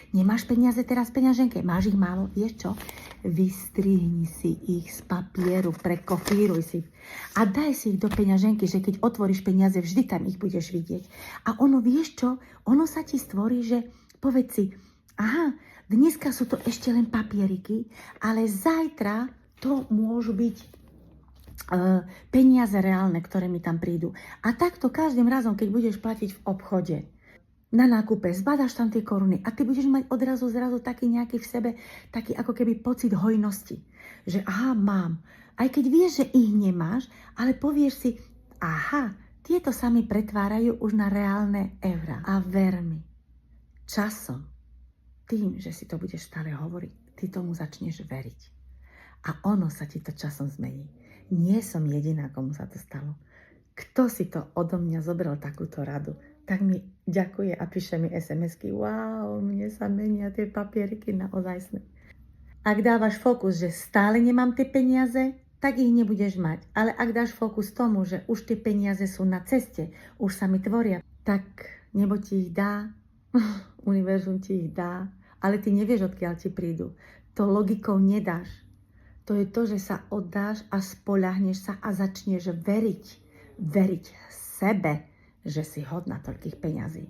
Nemáš peniaze teraz v peňaženke? Máš ich málo? Vieš čo? Vystrihni si ich z papieru, prekopíruj si a daj si ich do peňaženky, že keď otvoríš peniaze, vždy tam ich budeš vidieť. A ono, vieš čo? Ono sa ti stvorí, že povedz si, aha, dneska sú to ešte len papieriky, ale zajtra to môžu byť peniaze reálne, ktoré mi tam prídu. A takto každým razom, keď budeš platiť v obchode, na nákupe, zbadaš tam tie koruny a ty budeš mať zrazu taký nejaký v sebe, taký ako keby pocit hojnosti. Že aha, mám. Aj keď vieš, že ich nemáš, ale povieš si, aha, tieto sa mi pretvárajú už na reálne eurá. A ver mi, časom, tým, že si to budeš stále hovoriť, ty tomu začneš veriť. A ono sa ti to časom zmení. Nie som jediná, komu sa to stalo. Kto si to odo mňa zobral takúto radu, tak mi ďakuje a píše mi SMS-ky. Wow, mne sa menia tie papieriky na ozajstné. Ak dávaš fokus, že stále nemám tie peniaze, tak ich nebudeš mať. Ale ak dáš fokus tomu, že už tie peniaze sú na ceste, už sa mi tvoria, tak nebo ti ich dá, univerzum ti ich dá, ale ty nevieš, odkiaľ ti prídu. To logikou nedáš. To je to, že sa oddáš a spoľahneš sa a začneš veriť. Veriť sebe, že si hodná toľkých peňazí.